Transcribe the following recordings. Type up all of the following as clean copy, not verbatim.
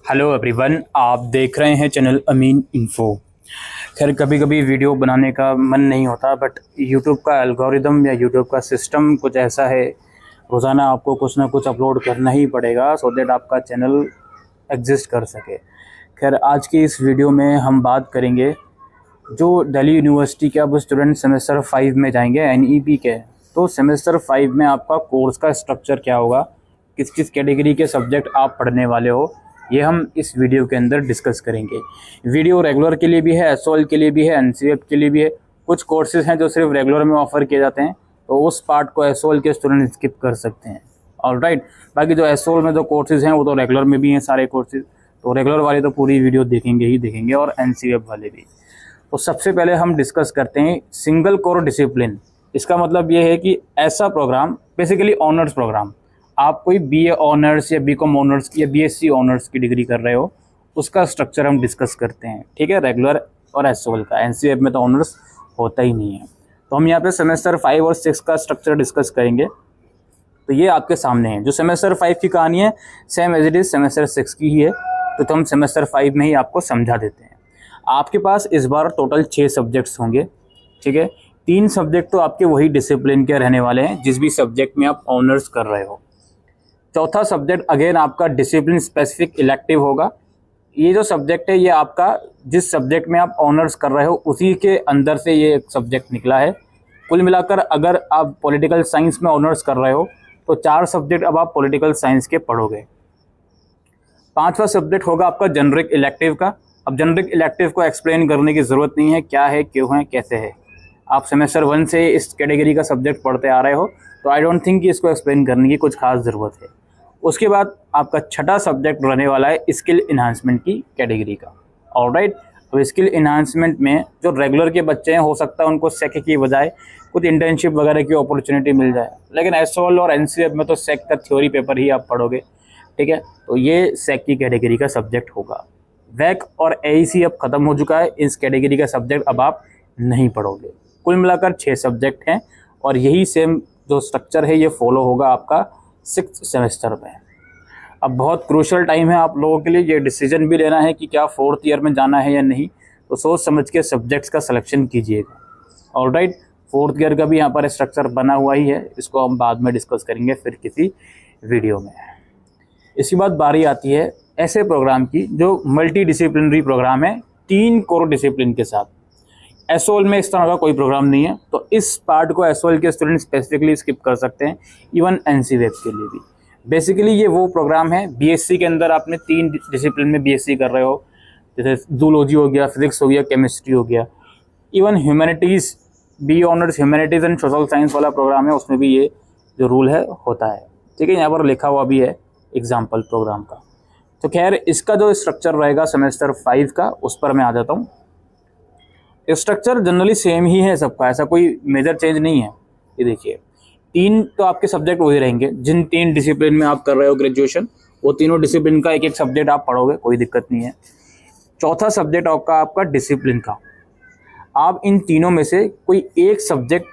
Hello everyone, आप देख रहे हैं चैनल अमीन इन्फो। खैर कभी कभी वीडियो बनाने का मन नहीं होता, बट यूट्यूब का एल्गोरिदम या यूट्यूब का सिस्टम कुछ ऐसा है, रोज़ाना आपको कुछ ना कुछ अपलोड करना ही पड़ेगा सो दैट आपका चैनल एग्जिस्ट कर सके। खैर आज की इस वीडियो में हम बात करेंगे जो दिल्ली यूनिवर्सिटी के अब स्टूडेंट सेमेस्टर 5 में जाएंगे NEP के, तो सेमेस्टर 5 में आपका कोर्स का स्ट्रक्चर क्या होगा, किस किस कैटेगरी के सब्जेक्ट आप पढ़ने वाले हो, ये हम इस वीडियो के अंदर डिस्कस करेंगे। वीडियो रेगुलर के लिए भी है, SOL के लिए भी है, NCF के लिए भी है। कुछ कोर्सेज हैं जो सिर्फ रेगुलर में ऑफर किए जाते हैं, तो उस पार्ट को SOL के स्टूडेंट स्किप कर सकते हैं। ऑलराइट, बाकी जो SOL में जो कोर्सेज हैं वो तो रेगुलर में भी हैं सारे कोर्सेज, तो रेगुलर वाले तो पूरी वीडियो देखेंगे ही देखेंगे, और NCF वाले भी। तो सबसे पहले हम डिस्कस करते हैं सिंगल कोर डिसिप्लिन। इसका मतलब ये है कि ऐसा प्रोग्राम, बेसिकली ऑनर्स प्रोग्राम, आप कोई BA ऑनर्स या BCom ऑनर्स या BSc ऑनर्स की डिग्री कर रहे हो, उसका स्ट्रक्चर हम डिस्कस करते हैं। ठीक है, रेगुलर और SOL का। NCF में तो ऑनर्स होता ही नहीं है, तो हम यहाँ पे सेमेस्टर 5 और 6 का स्ट्रक्चर डिस्कस करेंगे। तो ये आपके सामने है। जो सेमेस्टर 5 की कहानी है same as it is semester 6 की ही है, तो हम सेमेस्टर 5 में ही आपको समझा देते हैं। आपके पास इस बार टोटल 6 सब्जेक्ट्स होंगे। ठीक है, 3 सब्जेक्ट तो आपके वही डिसिप्लिन के रहने वाले हैं जिस भी सब्जेक्ट में आप ऑनर्स कर रहे हो। चौथा सब्जेक्ट अगेन आपका डिसिप्लिन स्पेसिफिक इलेक्टिव होगा। ये जो सब्जेक्ट है ये आपका जिस सब्जेक्ट में आप ऑनर्स कर रहे हो उसी के अंदर से ये सब्जेक्ट निकला है। कुल मिलाकर अगर आप पॉलिटिकल साइंस में ऑनर्स कर रहे हो तो 4 सब्जेक्ट अब आप पॉलिटिकल साइंस के पढ़ोगे। 5वां सब्जेक्ट होगा आपका जेनरिक इलेक्टिव का। अब जेनरिक इलेक्टिव को एक्सप्लेन करने की ज़रूरत नहीं है, क्या है, क्यों है, कैसे है। आप सेमेस्टर 1 से इस कैटेगरी का सब्जेक्ट पढ़ते आ रहे हो, तो आई डोंट थिंक कि इसको एक्सप्लेन करने की कुछ खास ज़रूरत है। उसके बाद आपका छठा सब्जेक्ट रहने वाला है स्किल इन्हांसमेंट की कैटेगरी का। ऑलराइट, अब स्किल इन्हांसमेंट में जो रेगुलर के बच्चे हैं, हो सकता है उनको सेक की बजाय कुछ इंटर्नशिप वगैरह की अपॉर्चुनिटी मिल जाए, लेकिन SOL और NCF में तो सेक का थ्योरी पेपर ही आप पढ़ोगे। ठीक है, तो ये सेक की कैटेगरी का सब्जेक्ट होगा। वैक और AEC अब ख़त्म हो चुका है, इस कैटेगरी का सब्जेक्ट अब आप नहीं पढ़ोगे। कुल मिलाकर 6 सब्जेक्ट हैं, और यही सेम जो स्ट्रक्चर है ये फॉलो होगा आपका 6th सेमेस्टर में। अब बहुत क्रूशल टाइम है आप लोगों के लिए, ये डिसीजन भी लेना है कि क्या 4th ईयर में जाना है या नहीं, तो सोच समझ के सब्जेक्ट्स का सिलेक्शन कीजिएगा। ऑलराइट, 4th ईयर का भी यहाँ पर स्ट्रक्चर बना हुआ ही है, इसको हम बाद में डिस्कस करेंगे फिर किसी वीडियो में। इसके बाद बारी आती है ऐसे प्रोग्राम की जो मल्टी डिसिप्लिनरी प्रोग्राम है 3 कोर डिसिप्लिन के साथ। SOL में इस तरह का कोई प्रोग्राम नहीं है, तो इस पार्ट को SOL के स्टूडेंट स्पेसिफिकली स्किप कर सकते हैं, इवन NCF के लिए भी। बेसिकली ये वो प्रोग्राम है, BSc के अंदर आपने 3 डिसिप्लिन में BSc कर रहे हो, जैसे जूलॉजी हो गया, फिजिक्स हो गया, केमिस्ट्री हो गया। Even humanities, BA honours humanities and social science वाला प्रोग्राम है, उसमें भी ये जो रूल है होता है। ठीक है, यहाँ पर लिखा हुआ भी है एग्जाम्पल प्रोग्राम का। तो खैर इसका जो स्ट्रक्चर रहेगा सेमेस्टर 5 का, उस पर मैं आ जाता हूँ। स्ट्रक्चर जनरली सेम ही है सबका, ऐसा कोई मेजर चेंज नहीं है। ये देखिए, 3 तो आपके सब्जेक्ट वही रहेंगे। जिन 3 डिसिप्लिन में आप कर रहे हो ग्रेजुएशन, वो तीनों डिसिप्लिन का एक एक सब्जेक्ट आप पढ़ोगे, कोई दिक्कत नहीं है। चौथा सब्जेक्ट आपका डिसिप्लिन का, आप इन तीनों में से कोई एक सब्जेक्ट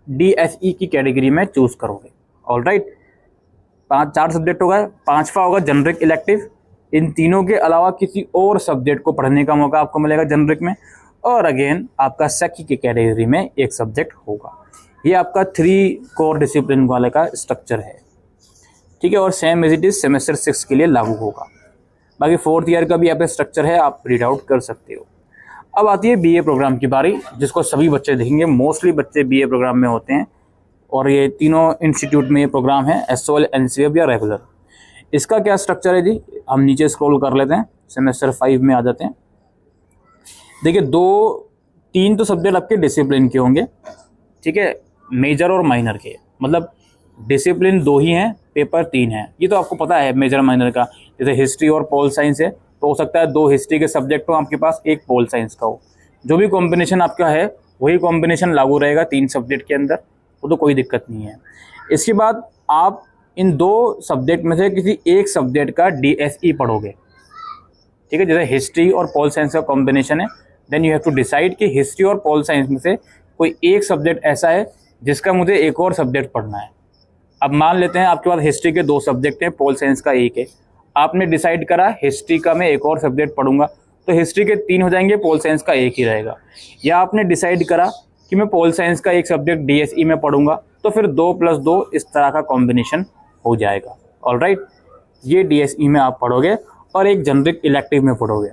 DSE की कैटेगरी में चूज करोगे। ऑलराइट, 4 सब्जेक्ट हो गए। 5वां होगा जेनरिक इलेक्टिव। इन तीनों के अलावा किसी और सब्जेक्ट को पढ़ने का मौका आपको मिलेगा जेनरिक में, और अगेन आपका सेक की कैटेगरी में एक सब्जेक्ट होगा। ये आपका 3 कोर डिसिप्लिन वाले का स्ट्रक्चर है। ठीक है, और same as it is semester 6 के लिए लागू होगा। बाकी 4th ईयर का भी यहाँ पे स्ट्रक्चर है, आप रीड आउट कर सकते हो। अब आती है BA प्रोग्राम की बारी, जिसको सभी बच्चे देखेंगे। मोस्टली बच्चे BA प्रोग्राम में होते हैं, और ये तीनों इंस्टीट्यूट में ये प्रोग्राम है, SOL, NCF या रेगुलर। इसका क्या स्ट्रक्चर है जी, हम नीचे स्क्रॉल कर लेते हैं, सेमेस्टर 5 में आ जाते हैं। देखिए, 3 तो सब्जेक्ट आपके डिसिप्लिन के होंगे। ठीक है, मेजर और माइनर के, मतलब डिसिप्लिन 2 ही हैं, पेपर 3 हैं। ये तो आपको पता है मेजर माइनर का। जैसे हिस्ट्री और पोल साइंस है, तो हो सकता है 2 हिस्ट्री के सब्जेक्ट हो आपके पास, 1 पोल साइंस का हो। जो भी कॉम्बिनेशन आपका है वही कॉम्बिनेशन लागू रहेगा 3 सब्जेक्ट के अंदर, वो तो कोई दिक्कत नहीं है। इसके बाद आप इन 2 सब्जेक्ट में से किसी एक सब्जेक्ट का DSE पढ़ोगे। ठीक है, जैसे हिस्ट्री और पोल साइंस का कॉम्बिनेशन है, then you have to decide कि हिस्ट्री और पोल साइंस में से कोई एक सब्जेक्ट ऐसा है जिसका मुझे एक और सब्जेक्ट पढ़ना है। अब मान लेते हैं आपके पास हिस्ट्री के 2 सब्जेक्ट हैं, पोल साइंस का 1 है। आपने डिसाइड करा हिस्ट्री का मैं एक और सब्जेक्ट पढ़ूंगा, तो हिस्ट्री के 3 हो जाएंगे, पोल साइंस का एक ही रहेगा। या आपने डिसाइड करा कि मैं पोल साइंस का एक सब्जेक्ट डीएसई में पढ़ूंगा, तो फिर 2+2 इस तरह का कॉम्बिनेशन हो जाएगा। ऑलराइट, ये डीएसई में आप पढ़ोगे और एक जनरिक इलेक्टिव में पढ़ोगे।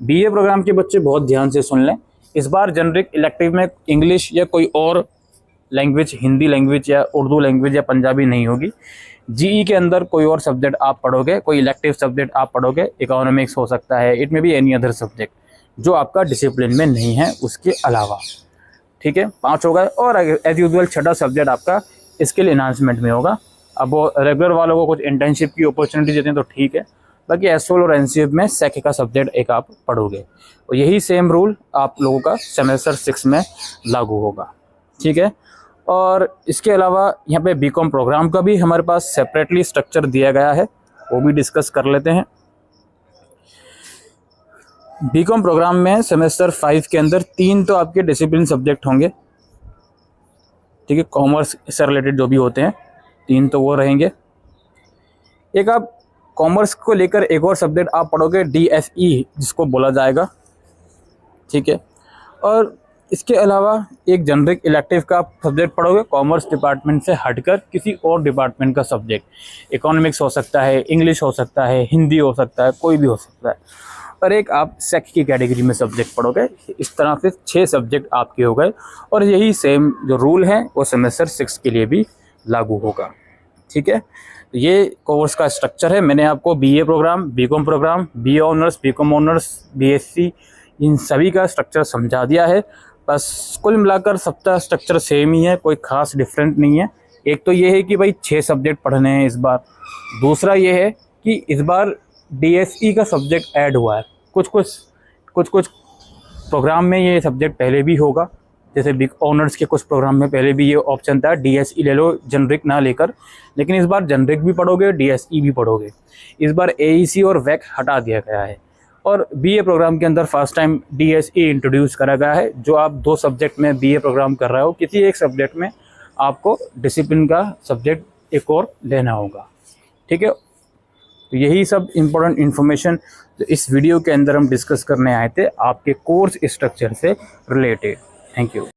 बीए प्रोग्राम के बच्चे बहुत ध्यान से सुन लें, इस बार जनरिक इलेक्टिव में इंग्लिश या कोई और लैंग्वेज, हिंदी लैंग्वेज या उर्दू लैंग्वेज या पंजाबी नहीं होगी। जीई के अंदर कोई और सब्जेक्ट आप पढ़ोगे, कोई इलेक्टिव सब्जेक्ट आप पढ़ोगे, इकोनॉमिक्स हो सकता है, इट में बी एनी अदर सब्जेक्ट जो आपका डिसिप्लिन में नहीं है उसके अलावा। ठीक है, 5 हो गए। और एज यूजुअल छठा सब्जेक्ट आपका स्किल एनहांसमेंट में होगा। अब वो रेगुलर वालों को कुछ इंटर्नशिप की अपॉर्चुनिटी देते हैं तो ठीक है, बाकी एसओल और एनसीएफ में सेक का सब्जेक्ट एक आप पढ़ोगे। और यही सेम रूल आप लोगों का सेमेस्टर 6 में लागू होगा। ठीक है, और इसके अलावा यहाँ पे बीकॉम प्रोग्राम का भी हमारे पास सेपरेटली स्ट्रक्चर दिया गया है, वो भी डिस्कस कर लेते हैं। बीकॉम प्रोग्राम में सेमेस्टर 5 के अंदर 3 तो आपके डिसिप्लिन सब्जेक्ट होंगे। ठीक है, कॉमर्स से रिलेटेड जो भी होते हैं 3 तो वो रहेंगे। एक आप कॉमर्स को लेकर एक और सब्जेक्ट आप पढ़ोगे डीएसई जिसको बोला जाएगा। ठीक है, और इसके अलावा एक जनरिक इलेक्टिव का आप सब्जेक्ट पढ़ोगे कॉमर्स डिपार्टमेंट से हटकर किसी और डिपार्टमेंट का सब्जेक्ट। इकोनॉमिक्स हो सकता है, इंग्लिश हो सकता है, हिंदी हो सकता है, कोई भी हो सकता है। और एक आप सेक की कैटेगरी में सब्जेक्ट पढ़ोगे। इस तरह से 6 सब्जेक्ट आपके हो गए और यही सेम जो रूल है वो सेमेस्टर 6 के लिए भी लागू होगा। ठीक है, ये कोर्स का स्ट्रक्चर है। मैंने आपको BA programme, BCom programme, BA honours, BCom honours, BSc, इन सभी का स्ट्रक्चर समझा दिया है। बस कुल मिलाकर सबका स्ट्रक्चर सेम ही है, कोई खास डिफरेंट नहीं है। एक तो ये है कि भाई 6 सब्जेक्ट पढ़ने हैं इस बार। दूसरा ये है कि इस बार डीएसई का सब्जेक्ट ऐड हुआ है। कुछ कुछ प्रोग्राम में ये सब्जेक्ट पहले भी होगा, जैसे बिग ऑनर्स के कुछ प्रोग्राम में पहले भी ये ऑप्शन था डीएसई ले लो जनरिक ना लेकर, लेकिन इस बार जनरिक भी पढ़ोगे, डीएसई भी पढ़ोगे। इस बार एईसी और वैक हटा दिया गया है और बीए प्रोग्राम के अंदर फर्स्ट टाइम डीएसई इंट्रोड्यूस करा गया है। जो आप 2 सब्जेक्ट में बीए प्रोग्राम कर रहे हो, किसी एक सब्जेक्ट में आपको डिसिप्लिन का सब्जेक्ट एक और लेना होगा। ठीक है, तो यही सब इम्पोर्टेंट इन्फॉर्मेशन जो इस वीडियो के अंदर हम डिस्कस करने आए थे आपके कोर्स स्ट्रक्चर से रिलेटेड। Thank you.